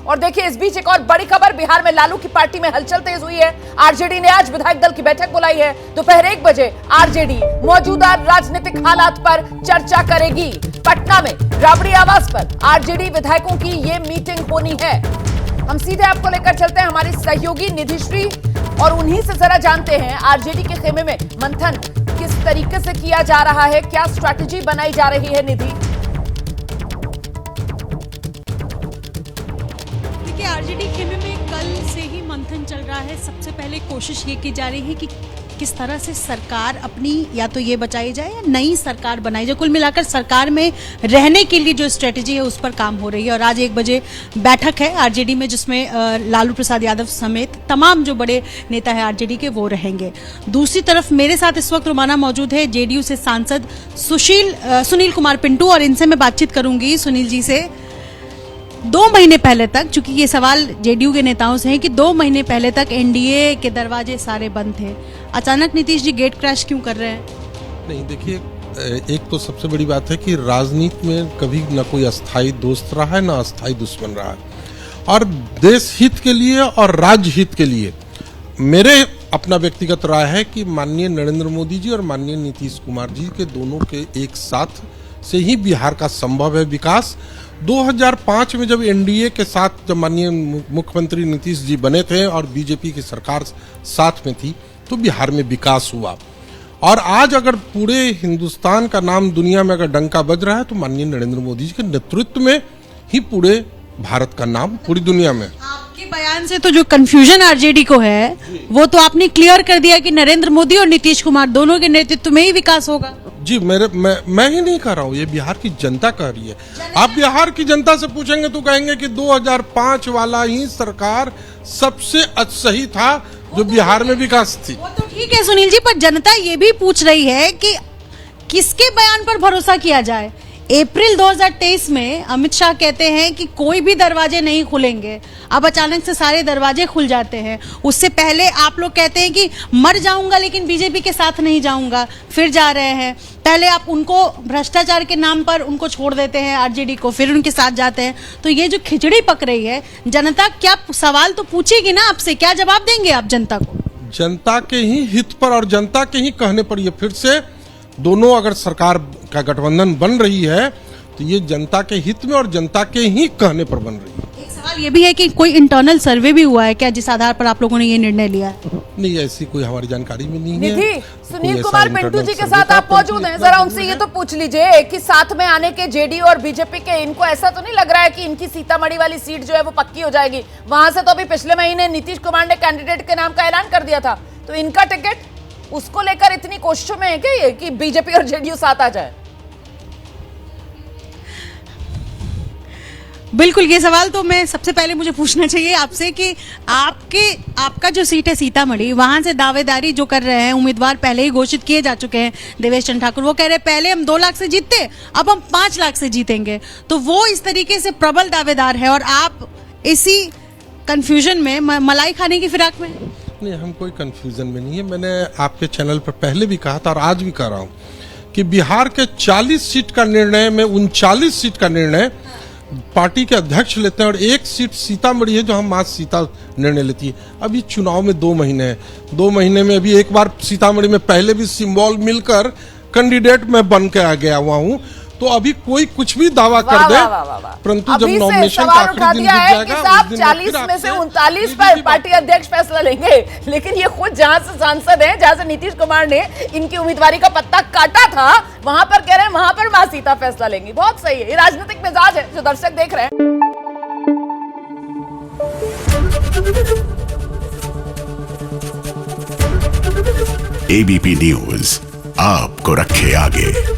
और देखिए इस बीच एक और बड़ी खबर, बिहार में लालू की पार्टी में हलचल तेज हुई है। आरजेडी ने आज विधायक दल की बैठक बुलाई है। दोपहर 1 बजे आरजेडी मौजूदा राजनीतिक हालात पर चर्चा करेगी। पटना में राबड़ी आवास पर आरजेडी विधायकों की ये मीटिंग होनी है। हम सीधे आपको लेकर चलते हैं हमारी सहयोगी निधिश्री और उन्हीं से जरा जानते हैं आरजेडी के खेमे में मंथन किस तरीके से किया जा रहा है, क्या स्ट्रैटेजी बनाई जा रही है। निधि, देखिए आरजेडी खेमे में कल से ही मंथन चल रहा है। सबसे पहले कोशिश ये की जा रही है कि किस तरह से सरकार अपनी या तो ये बचाई जाए या नई सरकार बनाई जाए। कुल मिलाकर सरकार में रहने के लिए जो स्ट्रेटेजी है उस पर काम हो रही है। और आज 1 बजे बैठक है आरजेडी में, जिसमें लालू प्रसाद यादव समेत तमाम जो बड़े नेता है आरजेडी के वो रहेंगे। दूसरी तरफ मेरे साथ इस वक्त रोमाना मौजूद है जेडीयू से सांसद सुनील कुमार पिंटू, और इनसे मैं बातचीत करूंगी सुनील जी से। 2 महीने पहले तक, चूंकि ये सवाल जेडीयू के नेताओं से है कि 2 महीने पहले तक एनडीए के दरवाजे सारे बंद थे, अचानक नीतीश जी गेट क्रैश क्यों कर रहे हैं? नहीं, देखिए, एक तो सबसे बड़ी बात है कि राजनीति में कभी न कोई अस्थायी दोस्त रहा है, न अस्थायी दुश्मन रहा है। और देश हित के लिए और राज्य हित के लिए मेरे अपना व्यक्तिगत राय है कि माननीय नरेंद्र मोदी जी और माननीय नीतीश कुमार जी के दोनों के एक साथ से ही बिहार का संभव है विकास। 2005 में जब एनडीए के साथ जब माननीय मुख्यमंत्री नीतीश जी बने थे और बीजेपी की सरकार साथ में थी तो बिहार में विकास हुआ। और आज अगर पूरे हिंदुस्तान का नाम दुनिया में अगर डंका बज रहा है तो माननीय नरेंद्र मोदी जी के नेतृत्व में ही पूरे भारत का नाम पूरी दुनिया में। आपके बयान से तो जो कंफ्यूजन आरजेडी को है वो तो आपने क्लियर कर दिया कि नरेंद्र मोदी और नीतीश कुमार दोनों के नेतृत्व में ही विकास होगा। जी, मैं ही नहीं कह रहा हूँ, ये बिहार की जनता कह रही है। आप बिहार की जनता से पूछेंगे तो कहेंगे कि 2005 वाला ही सरकार सबसे सही था जो बिहार में विकास थी। वो तो ठीक है सुनील जी, पर जनता ये भी पूछ रही है कि किसके बयान पर भरोसा किया जाए। अप्रैल 2023 में अमित शाह कहते हैं कि कोई भी दरवाजे नहीं खुलेंगे, अब अचानक से सारे दरवाजे खुल जाते हैं। उससे पहले आप लोग कहते हैं कि मर जाऊंगा लेकिन बीजेपी के साथ नहीं जाऊंगा, फिर जा रहे हैं। पहले आप उनको भ्रष्टाचार के नाम पर उनको छोड़ देते हैं आरजेडी को, फिर उनके साथ जाते हैं। तो ये जो खिचड़ी पक रही है, जनता क्या सवाल तो पूछेगी ना आपसे, क्या जवाब देंगे आप जनता को? जनता के ही हित पर और जनता के ही कहने पर ये फिर से दोनों अगर सरकार का गठबंधन बन रही है तो ये जनता के हित में और जनता के ही कहने पर बन रही है। एक सवाल ये भी है कि कोई इंटरनल सर्वे भी हुआ है क्या जिस आधार पर आप लोगों ने ये निर्णय लिया है? नहीं, ऐसी कोई हमारी जानकारी में नहीं है। निधि, सुनील कुमार पिंटू जी के साथ आप मौजूद हैं, जरा उनसे ये तो पूछ लीजिए कि साथ में आने के जेडीयू और बीजेपी के इनको ऐसा तो नहीं लग रहा है कि इनकी सीतामढ़ी वाली सीट जो है वो पक्की हो जाएगी? वहां से तो अभी पिछले महीने नीतीश कुमार ने कैंडिडेट के नाम का ऐलान कर दिया था, तो इनका टिकट उसको लेकर इतनी कोशिशों में है क्या ये कि बीजेपी और जेडीयू साथ आ जाए? बिल्कुल, ये सवाल तो मैं सबसे पहले मुझे पूछना चाहिए आपसे कि आपका जो सीट है सीतामढ़ी, वहां से दावेदारी जो कर रहे हैं उम्मीदवार पहले ही घोषित किए जा चुके हैं। देवेश चंद्र ठाकुर वो कह रहे हैं पहले हम 2 लाख से जीतते, अब हम 5 लाख से जीतेंगे। तो वो इस तरीके से प्रबल दावेदार है और आप इसी कंफ्यूजन में मलाई खाने की फिराक में। नहीं, हम कोई कंफ्यूजन में नहीं है। मैंने आपके चैनल पर पहले भी कहा था और आज भी कह रहा हूं कि बिहार के 40 सीट का निर्णय में 39 सीट का निर्णय पार्टी के अध्यक्ष लेते हैं और 1 सीट सीतामढ़ी है जो हम आज सीता निर्णय लेती है। अभी चुनाव में 2 महीने हैं, 2 महीने में अभी एक बार सीतामढ़ी में पहले भी सिंबल मिलकर कैंडिडेट में बन के आ गया हुआ हूँ। तो अभी कोई कुछ भी दावा कर दे, परंतु जब नॉमिनेशन का आखिरी दिन बीत जाएगा उस दिन 40 में से 39 पर पार्टी अध्यक्ष फैसला लेंगे, लेकिन ये खुद जहां से सांसद हैं, जहां से नीतीश कुमार ने इनकी उम्मीदवारी का पत्ता काटा था, वहां पर कह रहे हैं वहां पर मां सीता फैसला लेंगी। बहुत सही है, ये राजनीतिक मिजाज है जो दर्शक देख रहे हैं। एबीपी न्यूज आपको रखे आगे।